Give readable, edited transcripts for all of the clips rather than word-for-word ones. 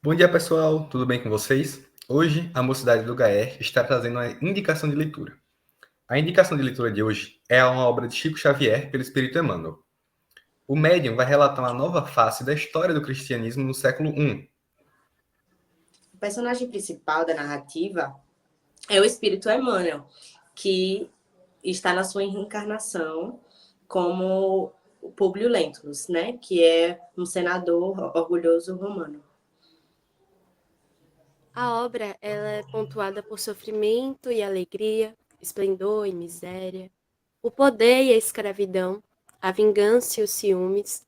Bom dia, pessoal. Tudo bem com vocês? Hoje, a Mocidade do Gaer está trazendo uma indicação de leitura. A indicação de leitura de hoje é uma obra de Chico Xavier pelo Espírito Emmanuel. O médium vai relatar uma nova face da história do cristianismo no século I. O personagem principal da narrativa é o espírito Emmanuel, que está na sua reencarnação como o Públio Lentulus, né? Que é um senador orgulhoso romano. A obra ela é pontuada por sofrimento e alegria, esplendor e miséria, o poder e a escravidão, a vingança e os ciúmes,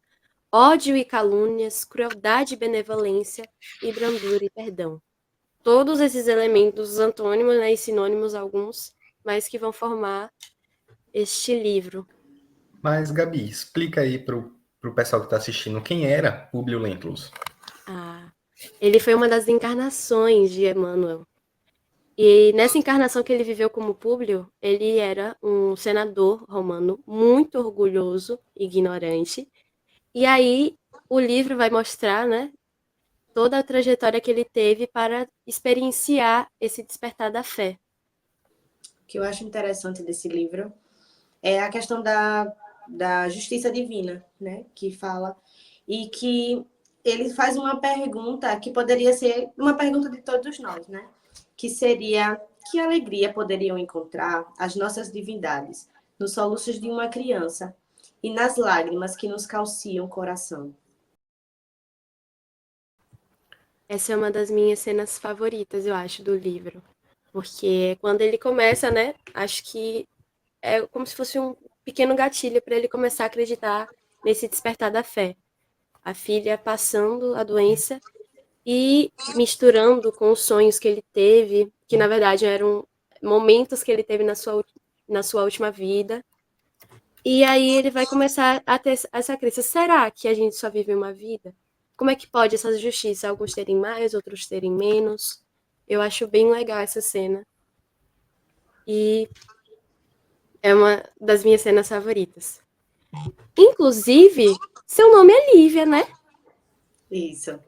ódio e calúnias, crueldade e benevolência, e brandura e perdão. Todos esses elementos antônimos, né, e sinônimos alguns, mas que vão formar este livro. Mas, Gabi, explica aí para o pessoal que está assistindo quem era Públio Lentulus. Ele foi uma das encarnações de Emmanuel. E nessa encarnação que ele viveu como Públio, ele era um senador romano muito orgulhoso, ignorante. E aí o livro vai mostrar, né, toda a trajetória que ele teve para experienciar esse despertar da fé. O que eu acho interessante desse livro é a questão da justiça divina, né? Que fala e que ele faz uma pergunta que poderia ser uma pergunta de todos nós, né? Que seria: que alegria poderiam encontrar as nossas divindades nos soluços de uma criança e nas lágrimas que nos calciam o coração? Essa é uma das minhas cenas favoritas, eu acho, do livro. Porque quando ele começa, né, acho que é como se fosse um pequeno gatilho para ele começar a acreditar nesse despertar da fé. A filha passando a doença e misturando com os sonhos que ele teve, que na verdade eram momentos que ele teve na sua última vida. E aí ele vai começar a ter essa crença: será que a gente só vive uma vida? Como é que pode essa justiça? Alguns terem mais, outros terem menos. Eu acho bem legal essa cena. E é uma das minhas cenas favoritas. Inclusive, seu nome é Lívia, né? Isso.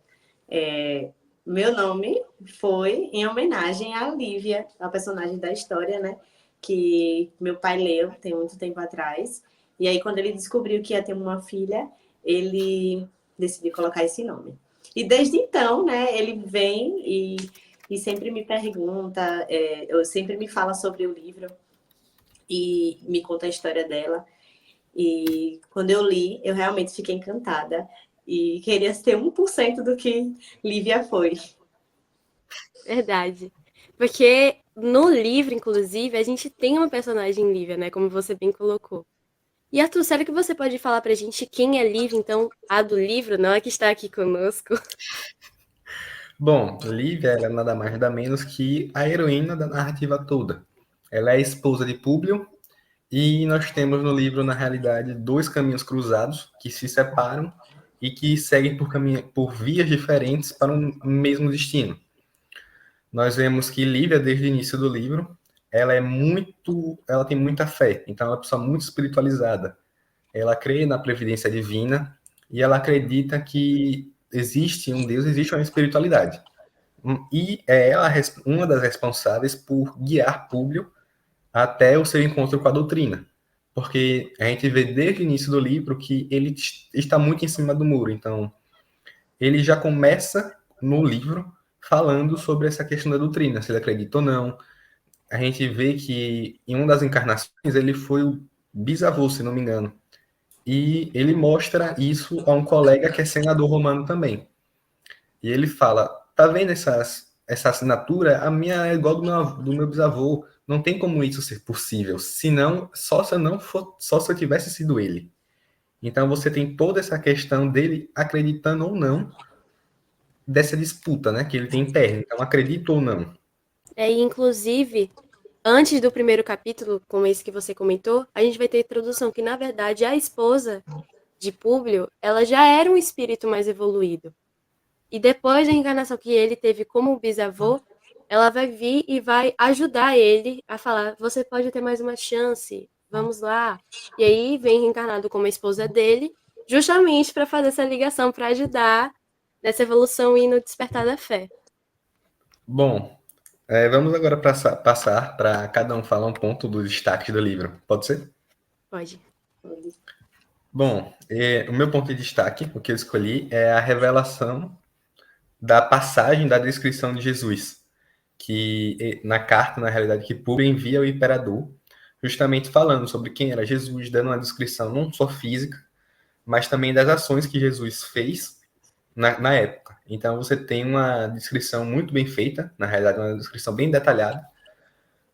Meu nome foi em homenagem à Lívia, a personagem da história, né? Que meu pai leu tem muito tempo atrás. E aí, quando ele descobriu que ia ter uma filha, ele decidiu colocar esse nome. E desde então, né, ele vem e sempre me pergunta, eu sempre me fala sobre o livro e me conta a história dela. E quando eu li, eu realmente fiquei encantada e queria ser 1% do que Lívia foi. Verdade. Porque no livro, inclusive, a gente tem uma personagem Lívia, né? Como você bem colocou. E Arthur, será que você pode falar pra gente quem é Lívia, então, a do livro, não é que está aqui conosco? Bom, Lívia era nada mais nada menos que a heroína da narrativa toda. Ela é a esposa de Públio e nós temos no livro, na realidade, dois caminhos cruzados que se separam e que seguem por vias diferentes para um mesmo destino. Nós vemos que Lívia, desde o início do livro, ela tem muita fé, então ela é uma pessoa muito espiritualizada. Ela crê na previdência divina e ela acredita que existe um Deus, existe uma espiritualidade. E é ela uma das responsáveis por guiar Públio até o seu encontro com a doutrina. Porque a gente vê desde o início do livro que ele está muito em cima do muro. Então, ele já começa no livro falando sobre essa questão da doutrina, se ele acredita ou não. A gente vê que em uma das encarnações ele foi o bisavô, se não me engano. E ele mostra isso a um colega que é senador romano também. E ele fala: tá vendo essa assinatura? A minha é igual do meu bisavô. Não tem como isso ser possível. Senão, só se eu não for, só se eu tivesse sido ele. Então você tem toda essa questão dele acreditando ou não dessa disputa, né, que ele tem interna. Então acredita ou não. E, inclusive, antes do primeiro capítulo, como esse que você comentou, a gente vai ter a introdução que, na verdade, a esposa de Públio, ela já era um espírito mais evoluído. E depois da encarnação que ele teve como bisavô, ela vai vir e vai ajudar ele a falar: você pode ter mais uma chance, vamos lá. E aí vem reencarnado como a esposa dele, justamente para fazer essa ligação, para ajudar nessa evolução e no despertar da fé. Bom, vamos agora passar para cada um falar um ponto do destaque do livro. Pode ser? Pode. Bom, o meu ponto de destaque, o que eu escolhi, é a revelação da passagem da descrição de Jesus, que na carta, na realidade, que Públio envia ao imperador, justamente falando sobre quem era Jesus, dando uma descrição não só física, mas também das ações que Jesus fez na época. Então, você tem uma descrição muito bem feita, na realidade, uma descrição bem detalhada,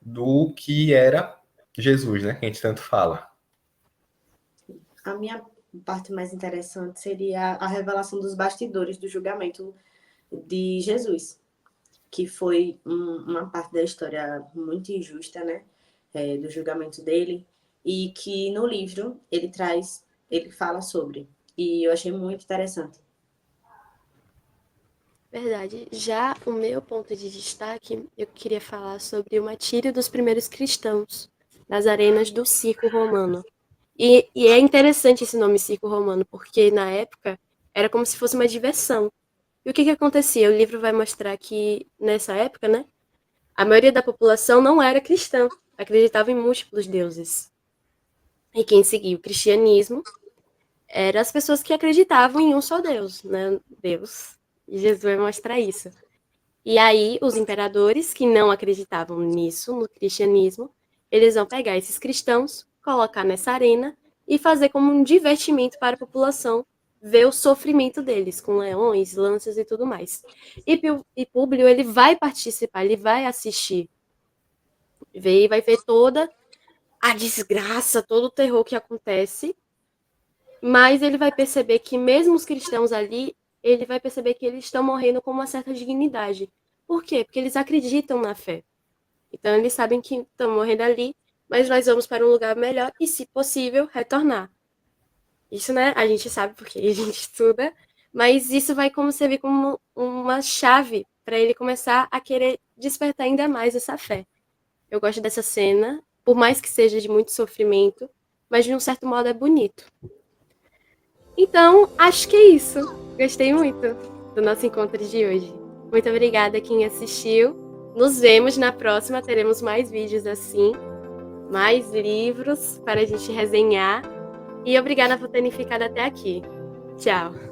do que era Jesus, né? Que a gente tanto fala. A minha parte mais interessante seria a revelação dos bastidores do julgamento de Jesus, que foi uma parte da história muito injusta, né? Do julgamento dele, e que no livro ele fala sobre. E eu achei muito interessante. Verdade. Já o meu ponto de destaque, eu queria falar sobre o martírio dos primeiros cristãos nas arenas do circo romano. E é interessante esse nome circo romano, porque na época era como se fosse uma diversão. E o que acontecia? O livro vai mostrar que nessa época, né, a maioria da população não era cristã, acreditava em múltiplos deuses. E quem seguia o cristianismo eram as pessoas que acreditavam em um só Deus, né? Deus. E Jesus vai mostrar isso. E aí, os imperadores que não acreditavam nisso, no cristianismo, eles vão pegar esses cristãos, colocar nessa arena e fazer como um divertimento para a população ver o sofrimento deles, com leões, lanças e tudo mais. E Públio, ele vai participar, ele vai assistir. Vai ver toda a desgraça, todo o terror que acontece, mas ele vai perceber que mesmo os cristãos ali, ele vai perceber que eles estão morrendo com uma certa dignidade. Por quê? Porque eles acreditam na fé. Então eles sabem que estão morrendo ali, mas nós vamos para um lugar melhor e, se possível, retornar. Isso, né, a gente sabe porque a gente estuda, mas isso vai servir como uma chave para ele começar a querer despertar ainda mais essa fé. Eu gosto dessa cena, por mais que seja de muito sofrimento, mas de um certo modo é bonito. Então, acho que é isso. Gostei muito do nosso encontro de hoje. Muito obrigada a quem assistiu. Nos vemos na próxima. Teremos mais vídeos assim, mais livros para a gente resenhar. E obrigada por terem ficado até aqui. Tchau!